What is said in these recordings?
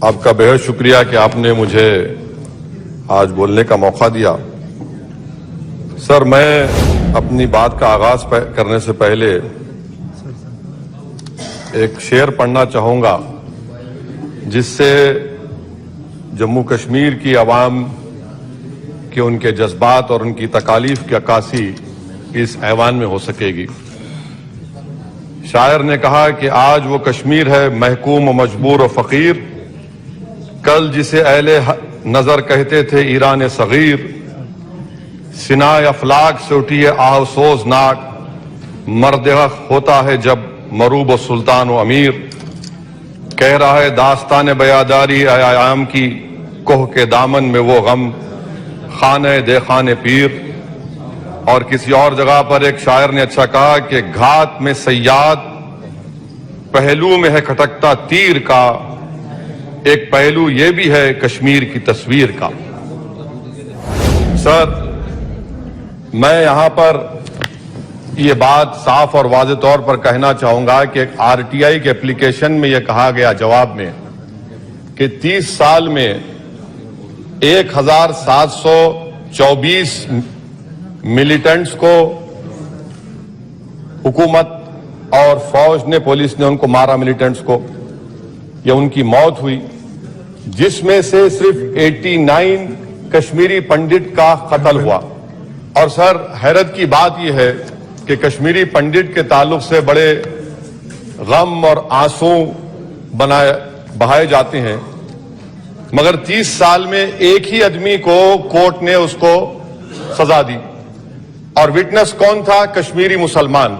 آپ کا بہت شکریہ کہ آپ نے مجھے آج بولنے کا موقع دیا۔ سر، میں اپنی بات کا آغاز کرنے سے پہلے ایک شعر پڑھنا چاہوں گا جس سے جموں کشمیر کی عوام کے ان کے جذبات اور ان کی تکالیف کی عکاسی اس ایوان میں ہو سکے گی۔ شاعر نے کہا کہ آج وہ کشمیر ہے محکوم و مجبور و فقیر، کل جسے اہل نظر کہتے تھے ایران صغیر، سنائے افلاک سے اٹھی ہے آہ سوزناک، مرد حق ہوتا ہے جب مروب و سلطان و امیر، کہہ رہا ہے داستان بیاداری ایام کی، کوہ کے دامن میں وہ غم خانہ دے خانے پیر۔ اور کسی اور جگہ پر ایک شاعر نے اچھا کہا کہ گھات میں صیاد پہلو میں ہے کھٹکتا تیر کا، ایک پہلو یہ بھی ہے کشمیر کی تصویر کا۔ سر، میں یہاں پر یہ بات صاف اور واضح طور پر کہنا چاہوں گا کہ ایک RTI کے اپلیکیشن میں یہ کہا گیا جواب میں کہ 30 سال میں 1724 ملیٹنٹس کو حکومت اور فوج نے، پولیس نے ان کو مارا، ملیٹنٹس کو، یا ان کی موت ہوئی، جس میں سے صرف 89 کشمیری پنڈت کا قتل ہوا۔ اور سر، حیرت کی بات یہ ہے کہ کشمیری پنڈت کے تعلق سے بڑے غم اور آنسو بہائے جاتے ہیں، مگر 30 سال میں ایک ہی آدمی کو کورٹ نے اس کو سزا دی، اور وٹنس کون تھا؟ کشمیری مسلمان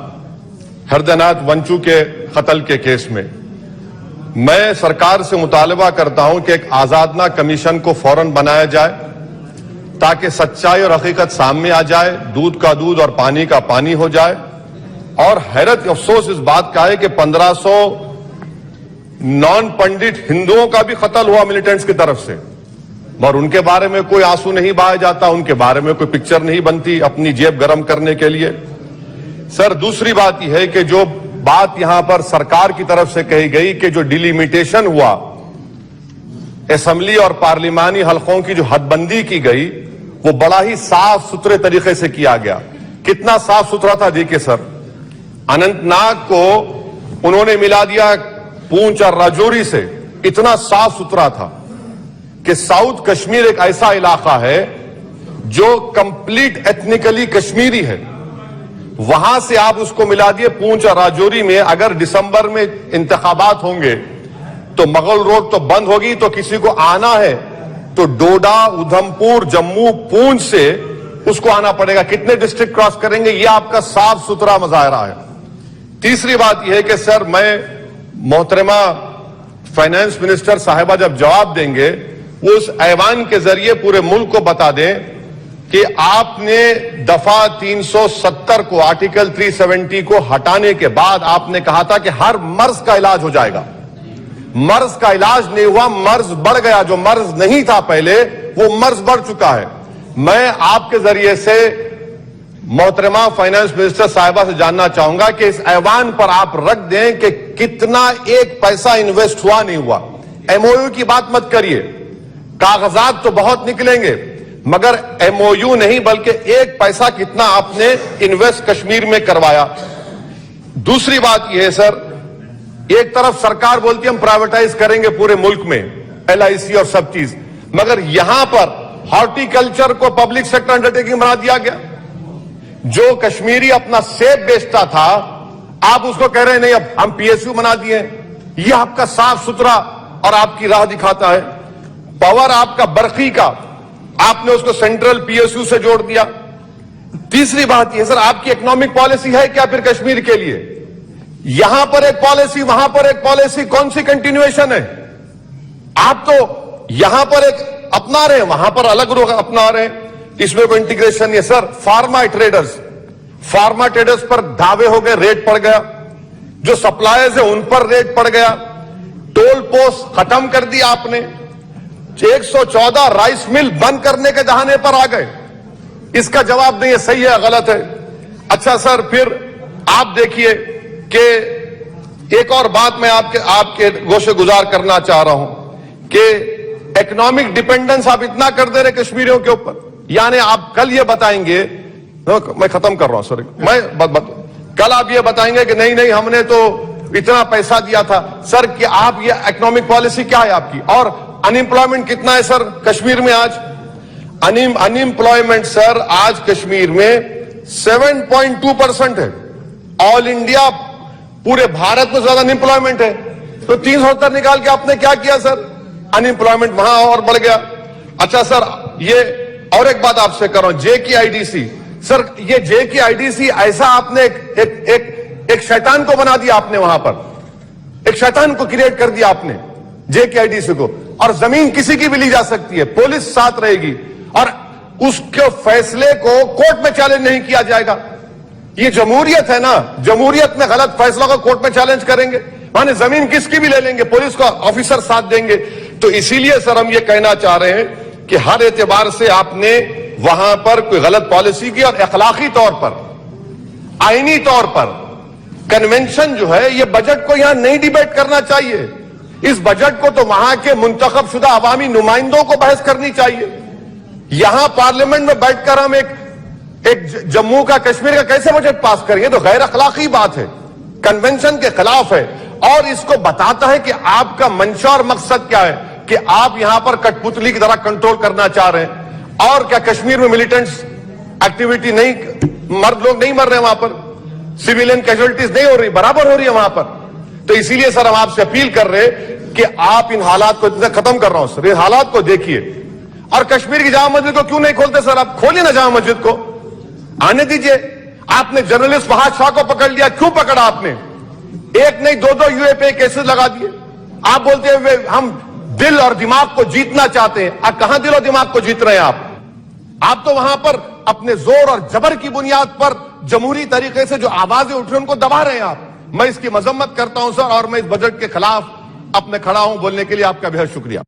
ہردے ناتھ ونچو کے قتل کے کیس میں۔ میں سرکار سے مطالبہ کرتا ہوں کہ ایک آزادانہ کمیشن کو فوراً بنایا جائے تاکہ سچائی اور حقیقت سامنے آ جائے، دودھ کا دودھ اور پانی کا پانی ہو جائے۔ اور حیرت افسوس اس بات کا ہے کہ 1500 نان پنڈت ہندوؤں کا بھی قتل ہوا ملیٹنٹس کی طرف سے، اور ان کے بارے میں کوئی آنسو نہیں بہایا جاتا، ان کے بارے میں کوئی پکچر نہیں بنتی اپنی جیب گرم کرنے کے لیے۔ سر، دوسری بات یہ ہے کہ جو بات یہاں پر سرکار کی طرف سے کہی گئی کہ جو ڈیلیمیٹیشن ہوا، اسمبلی اور پارلیمانی حلقوں کی جو حد بندی کی گئی، وہ بڑا ہی صاف ستھرے طریقے سے کیا گیا۔ کتنا صاف ستھرا تھا دیکھیں سر، اننت ناگ کو انہوں نے ملا دیا پونچھ اور راجوری سے، اتنا صاف ستھرا تھا کہ ساؤتھ کشمیر ایک ایسا علاقہ ہے جو کمپلیٹ ایتھنیکلی کشمیری ہے، وہاں سے آپ اس کو ملا دیے پونچھ اور راجوری میں۔ اگر دسمبر میں انتخابات ہوں گے تو مغل روڈ تو بند ہوگی، تو کسی کو آنا ہے تو ڈوڈا، ادھم پور، جموں، پونچھ سے اس کو آنا پڑے گا۔ کتنے ڈسٹرکٹ کراس کریں گے؟ یہ آپ کا صاف ستھرا مظاہرہ ہے۔ تیسری بات یہ ہے کہ سر، میں محترمہ فائنانس منسٹر صاحبہ جب جواب دیں گے، وہ اس ایوان کے ذریعے پورے ملک کو بتا دیں کہ آپ نے دفعہ 370 کو، آرٹیکل 370 کو ہٹانے کے بعد آپ نے کہا تھا کہ ہر مرض کا علاج ہو جائے گا۔ مرض کا علاج نہیں ہوا، مرض بڑھ گیا۔ جو مرض نہیں تھا پہلے، وہ مرض بڑھ چکا ہے۔ میں آپ کے ذریعے سے محترمہ فائنانس منسٹر صاحبہ سے جاننا چاہوں گا کہ اس ایوان پر آپ رکھ دیں کہ کتنا ایک پیسہ انویسٹ ہوا نہیں ہوا۔ MOU کی بات مت کریے، کاغذات تو بہت نکلیں گے، مگر MOU نہیں بلکہ ایک پیسہ کتنا آپ نے انویسٹ کشمیر میں کروایا۔ دوسری بات یہ ہے سر، ایک طرف سرکار بولتی ہے ہم پرائیویٹائز کریں گے پورے ملک میں، LIC اور سب چیز، مگر یہاں پر ہارٹیکلچر کو پبلک سیکٹر انڈرٹیکنگ بنا دیا گیا۔ جو کشمیری اپنا سیب بیچتا تھا، آپ اس کو کہہ رہے ہیں نہیں اب ہم PSU بنا دیے۔ یہ آپ کا صاف ستھرا اور آپ کی راہ دکھاتا ہے۔ پاور آپ کا برقی کا، آپ نے اس کو سینٹرل PSU سے جوڑ دیا۔ تیسری بات یہ سر، آپ کی اکنامک پالیسی ہے کیا پھر کشمیر کے لیے؟ یہاں پر ایک پالیسی، وہاں پر ایک پالیسی، کون سی کنٹینیویشن ہے؟ آپ تو یہاں پر ایک اپنا رہے ہیں، وہاں پر الگ لوگ اپنا رہے ہیں، اس میں کوئی انٹیگریشن نہیں ہے۔ سر، فارما ٹریڈرز پر دھاوے ہو گئے، ریٹ پڑ گیا، جو سپلائرز ہیں ان پر ریٹ پڑ گیا، ٹول پوسٹ ختم کر دیا آپ نے، 114 رائس مل بند کرنے کے دہانے پر آ گئے۔ اس کا جواب نہیں ہے صحیح ہے غلط ہے۔ اچھا سر، پھر آپ دیکھیے کہ ایک اور بات میں آپ کے گوشے گزار کرنا چاہ رہا ہوں کہ اکنامک ڈیپینڈنس آپ اتنا کر دے رہے کشمیریوں کے اوپر. یعنی آپ کل یہ بتائیں گے, میں ختم کر رہا ہوں سر, کل آپ یہ بتائیں گے کہ نہیں ہم نے تو اتنا پیسہ دیا تھا. سر کہ آپ یہ اکنامک پالیسی کیا ہے آپ کی؟ اور انمپلائمنٹ کتنا ہے سر کشمیر میں آج؟ انمپلائمنٹ سر آج کشمیر میں 7.2% ہے. آل انڈیا پورے بھارت میں زیادہ انمپلائمنٹ ہے. تو 370 نکال کے آپ نے کیا کیا سر؟ انمپلائمنٹ وہاں اور بڑھ گیا. اچھا سر, یہ اور ایک بات آپ سے کر رہا ہوں, جے کی آئی ڈی سی. سر یہ جے کی آئی ڈی سی ایسا آپ نے ایک شیطان کو بنا دیا آپ نے, وہاں پر ایک شیطان کو کریٹ کر دیا آپ نے جے کی آئی ڈی سی کو. اور زمین کسی کی بھی لی جا سکتی ہے, پولیس ساتھ رہے گی, اور اس کے فیصلے کو کورٹ میں چیلنج نہیں کیا جائے گا. یہ جمہوریت ہے نا, جمہوریت میں غلط فیصلوں کو کورٹ میں چیلنج کریں گے, مانے زمین کس کی بھی لے لیں گے, پولیس کا آفیسر ساتھ دیں گے. تو اسی لیے سر ہم یہ کہنا چاہ رہے ہیں کہ ہر اعتبار سے آپ نے وہاں پر کوئی غلط پالیسی کی, اور اخلاقی طور پر, آئینی طور پر کنونشن جو ہے, یہ بجٹ کو یہاں نہیں ڈیبیٹ کرنا چاہیے. اس بجٹ کو تو وہاں کے منتخب شدہ عوامی نمائندوں کو بحث کرنی چاہیے. یہاں پارلیمنٹ میں بیٹھ کر ہم ایک جموں کا, کشمیر کا کیسے بجٹ پاس کریں گے؟ تو غیر اخلاقی بات ہے, کنونشن کے خلاف ہے, اور اس کو بتاتا ہے کہ آپ کا منشا اور مقصد کیا ہے, کہ آپ یہاں پر کٹ پتلی کی طرح کنٹرول کرنا چاہ رہے ہیں. اور کیا کشمیر میں ملیٹنٹس ایکٹیویٹی نہیں, مرد لوگ نہیں مر رہے وہاں پر, سویلین کیجولٹیز نہیں ہو رہی, برابر ہو رہی ہے وہاں پر. تو اسی لیے سر ہم آپ سے اپیل کر رہے کہ آپ ان حالات کو, ختم کر رہا ہوں سر, ان حالات کو دیکھیے. اور کشمیر کی جامع مسجد کو کیوں نہیں کھولتے سر؟ آپ کھولیے نا جامع مسجد کو, آنے دیجئے. آپ نے جرنلسٹ فہد شاہ کو پکڑ لیا, کیوں پکڑا آپ نے؟ ایک نہیں دو یو اے پی کیسز لگا دیے. آپ بولتے ہیں ہم دل اور دماغ کو جیتنا چاہتے ہیں. آپ کہاں دل اور دماغ کو جیت رہے ہیں آپ تو وہاں پر اپنے زور اور جبر کی بنیاد پر جمہوری طریقے سے جو آوازیں اٹھ رہی ہیں ان کو دبا رہے ہیں آپ. میں اس کی مذمت کرتا ہوں سر, اور میں اس بجٹ کے خلاف اپنے کھڑا ہوں. بولنے کے لیے آپ کا بہت شکریہ.